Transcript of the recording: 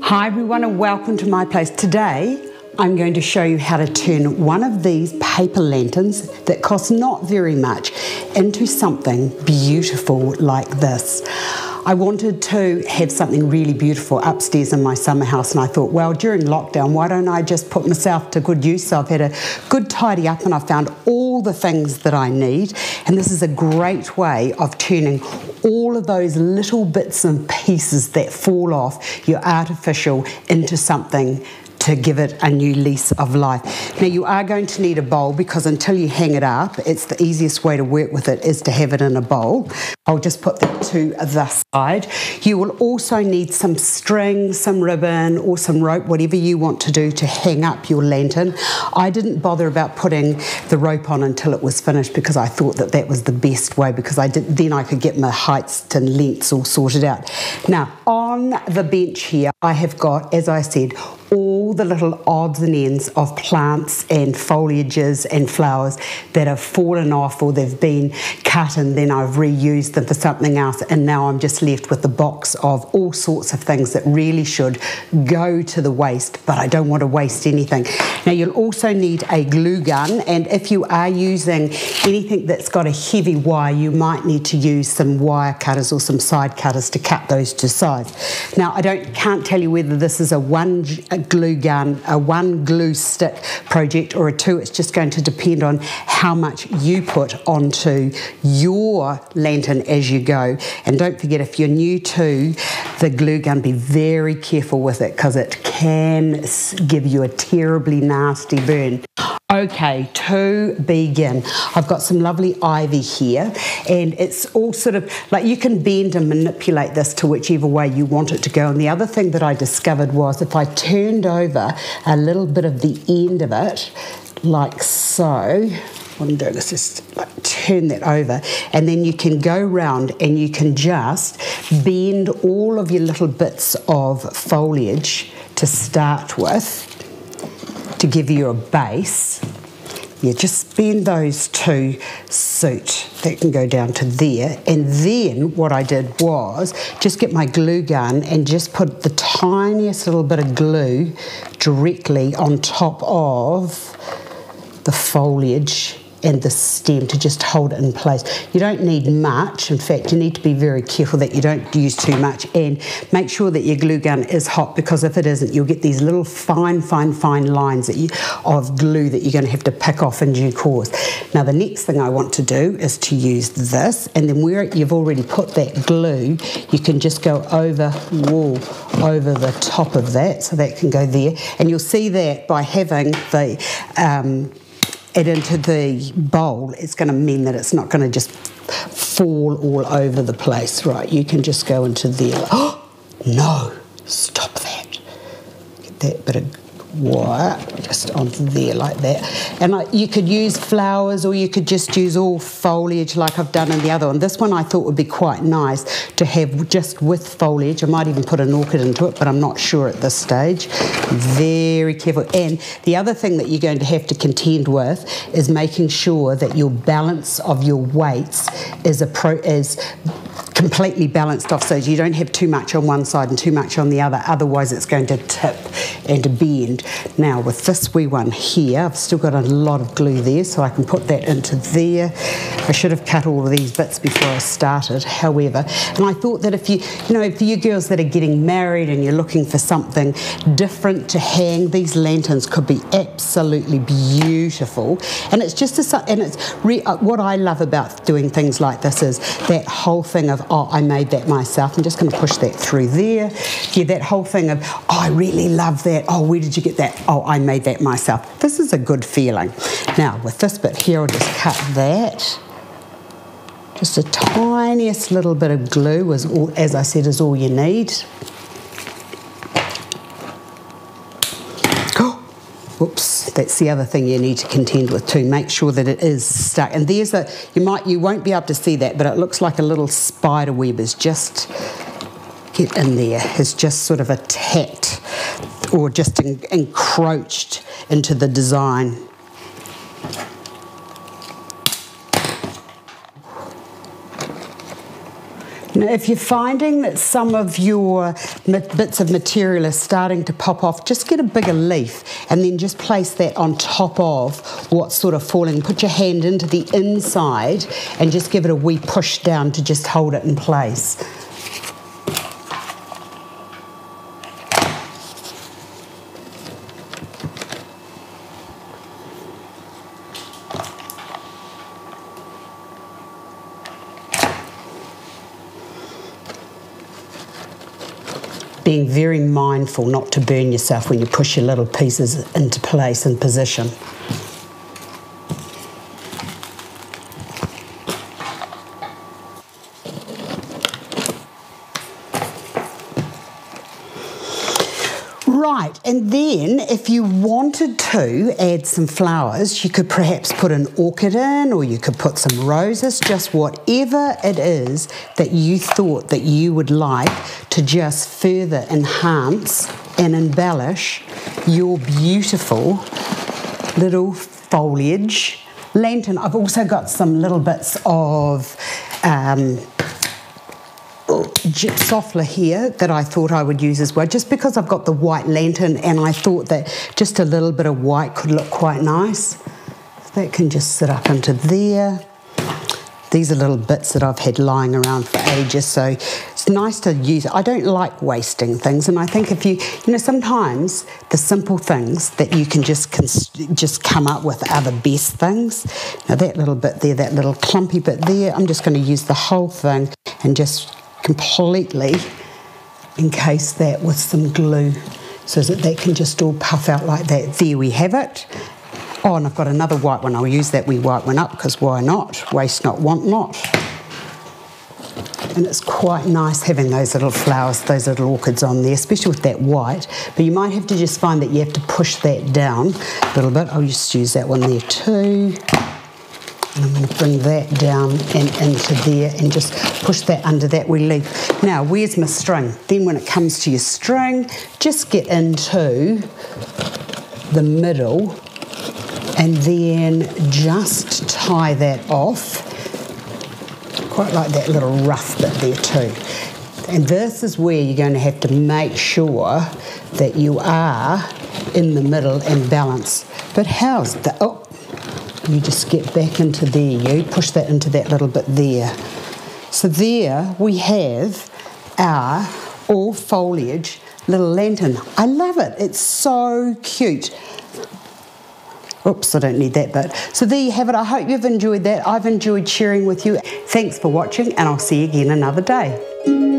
Hi everyone and welcome to my place. Today I'm going to show you how to turn one of these paper lanterns that cost not very much into something beautiful like this. I wanted to have something really beautiful upstairs in my summer house, and I thought, well, during lockdown, why don't I just put myself to good use? So I've had a good tidy up and I've found all the things that I need, and this is a great way of turning all of those little bits and pieces that fall off your artificial into something to give it a new lease of life. Now you are going to need a bowl, because until you hang it up, it's the easiest way to work with it is to have it in a bowl. I'll just put that to the side. You will also need some string, some ribbon or some rope, whatever you want to do to hang up your lantern. I didn't bother about putting the rope on until it was finished, because I thought that that was the best way, because then I could get my heights and lengths all sorted out. Now on the bench here I have got, as I said, all the little odds and ends of plants and foliages and flowers that have fallen off, or they've been cut and then I've reused them for something else, and now I'm just left with the box of all sorts of things that really should go to the waste, but I don't want to waste anything. Now you'll also need a glue gun, and if you are using anything that's got a heavy wire, you might need to use some wire cutters or some side cutters to cut those to size. Now I can't tell you whether this is a one glue stick project or a two. It's just going to depend on how much you put onto your lantern as you go. And don't forget, if you're new to the glue gun, be very careful with it, because it can give you a terribly nasty burn. Okay, to begin, I've got some lovely ivy here, and it's all sort of like, you can bend and manipulate this to whichever way you want it to go. And the other thing that I discovered was, if I turned over a little bit of the end of it, like so, what I'm doing is just like turn that over, and then you can go round and you can just bend all of your little bits of foliage to start with, to give you a base. You just bend those to suit. That can go down to there. And then what I did was just get my glue gun and just put the tiniest little bit of glue directly on top of the foliage and the stem to just hold it in place. You don't need much. In fact, you need to be very careful that you don't use too much, and make sure that your glue gun is hot, because if it isn't, you'll get these little fine lines of glue that you're going to have to pick off in due course. Now the next thing I want to do is to use this, and then where you've already put that glue, you can just go over the top of that, so that can go there. And you'll see that by having the it into the bowl, it's going to mean that it's not going to just fall all over the place. Right, you can just go into there. Oh no, stop that. Get that bit of wire just onto there like that. And you could use flowers, or you could just use all foliage like I've done in the other one. This one I thought would be quite nice to have just with foliage. I might even put an orchid into it, but I'm not sure at this stage. Very careful. And the other thing that you're going to have to contend with is making sure that your balance of your weights is completely balanced off, so you don't have too much on one side and too much on the other, otherwise it's going to tip and to bend. Now with this wee one here, I've still got a lot of glue there, so I can put that into there. I should have cut all of these bits before I started, however, and I thought that if for you girls that are getting married and you're looking for something different to hang, these lanterns could be absolutely beautiful. And it's just what I love about doing things like this is that whole thing of, oh, I made that myself. I'm just going to push that through there. Yeah, that whole thing of, oh, I really love that. Oh, where did you get that? Oh, I made that myself. This is a good feeling. Now, with this bit here, I'll just cut that. Just the tiniest little bit of glue, as I said, is all you need. Whoops, that's the other thing you need to contend with too. Make sure that it is stuck. And there's you won't be able to see that, but it looks like a little spider web is just get in there. It's just sort of attacked or just encroached into the design. Now, if you're finding that some of your bits of material are starting to pop off, just get a bigger leaf and then just place that on top of what's sort of falling. Put your hand into the inside and just give it a wee push down to just hold it in place. Being very mindful not to burn yourself when you push your little pieces into place and position. Right, and then if you wanted to add some flowers, you could perhaps put an orchid in, or you could put some roses, just whatever it is that you thought that you would like to just further enhance and embellish your beautiful little foliage lantern. I've also got some little bits of gypsophila here that I thought I would use as well, just because I've got the white lantern and I thought that just a little bit of white could look quite nice. That can just sit up into there. These are little bits that I've had lying around for ages, so it's nice to use. I don't like wasting things, and I think if you know, sometimes the simple things that you can just come up with are the best things. Now that little bit there, that little clumpy bit there, I'm just going to use the whole thing and just completely encase that with some glue so that they can just all puff out like that. There we have it. Oh, and I've got another white one. I'll use that wee white one up because why not? Waste not, want not. And it's quite nice having those little flowers, those little orchids on there, especially with that white. But you might have to just find that you have to push that down a little bit. I'll just use that one there too. And I'm going to bring that down and into there and just push that under that wee leaf. Now, where's my string? Then when it comes to your string, just get into the middle and then just tie that off. Quite like that little rough bit there too. And this is where you're going to have to make sure that you are in the middle and balance. But how's that? Oh, you just get back into there, you push that into that little bit there. So there we have our all foliage little lantern. I love it, it's so cute. Oops, I don't need that bit. So there you have it. I hope you've enjoyed that. I've enjoyed sharing with you. Thanks for watching, and I'll see you again another day.